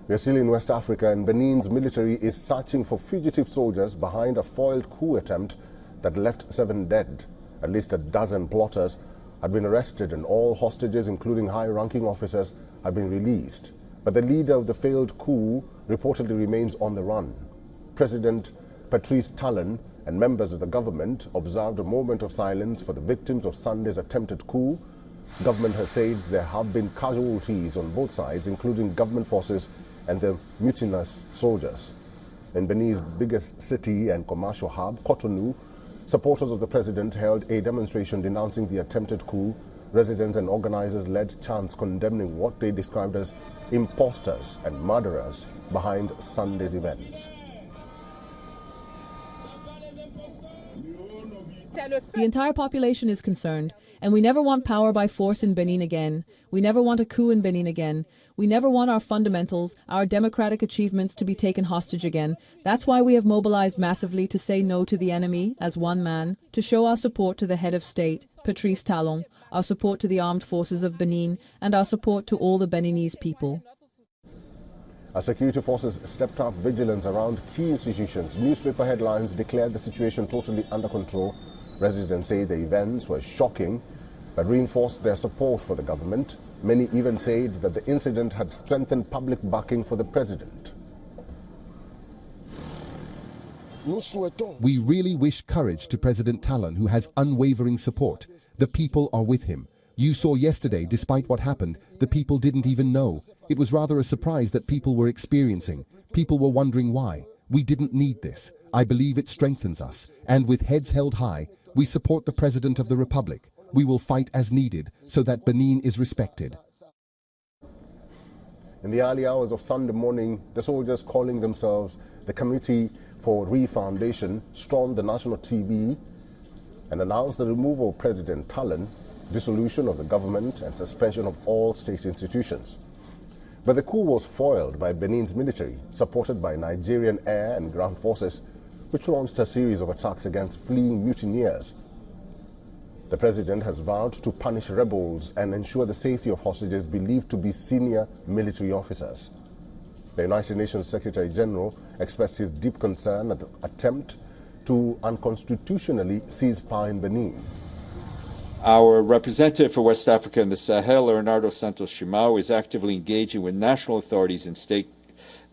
We are still in West Africa, and Benin's military is searching for fugitive soldiers behind a foiled coup attempt that left 7 dead. At least a dozen plotters had been arrested, and all hostages, including high-ranking officers, had been released. But the leader of the failed coup reportedly remains on the run. President Patrice Talon and members of the government observed a moment of silence for the victims of Sunday's attempted coup. Government has said there have been casualties on both sides, including government forces and the mutinous soldiers. In Benin's biggest city and commercial hub, Cotonou, supporters of the president held a demonstration denouncing the attempted coup. Residents and organizers led chants condemning what they described as imposters and murderers behind Sunday's events. The entire population is concerned, and we never want power by force in Benin again. We never want a coup in Benin again. We never want our fundamentals, our democratic achievements to be taken hostage again. That's why we have mobilized massively to say no to the enemy as one man, to show our support to the head of state, Patrice Talon, our support to the armed forces of Benin, and our support to all the Beninese people. As security forces stepped up vigilance around key institutions, newspaper headlines declared the situation totally under control. Residents say the events were shocking, but reinforced their support for the government. Many even said that the incident had strengthened public backing for the president. We really wish courage to President Talon, who has unwavering support. The people are with him. You saw yesterday, despite what happened, the people didn't even know. It was rather a surprise that people were experiencing. People were wondering why. We didn't need this. I believe it strengthens us. And with heads held high, we support the President of the Republic. We will fight as needed so that Benin is respected. In the early hours of Sunday morning, the soldiers calling themselves the Committee for Refoundation stormed the national TV and announced the removal of President Talon, dissolution of the government, and suspension of all state institutions. But the coup was foiled by Benin's military, supported by Nigerian air and ground forces, which launched a series of attacks against fleeing mutineers. The president has vowed to punish rebels and ensure the safety of hostages believed to be senior military officers. The United Nations Secretary General expressed his deep concern at the attempt to unconstitutionally seize power in Benin. Our representative for West Africa and the Sahel, Leonardo Santos Shimao, is actively engaging with national authorities and state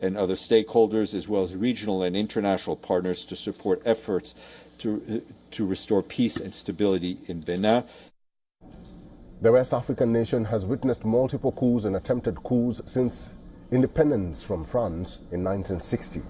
and other stakeholders, as well as regional and international partners, to support efforts to restore peace and stability in Benin. The West African nation has witnessed multiple coups and attempted coups since independence from France in 1960.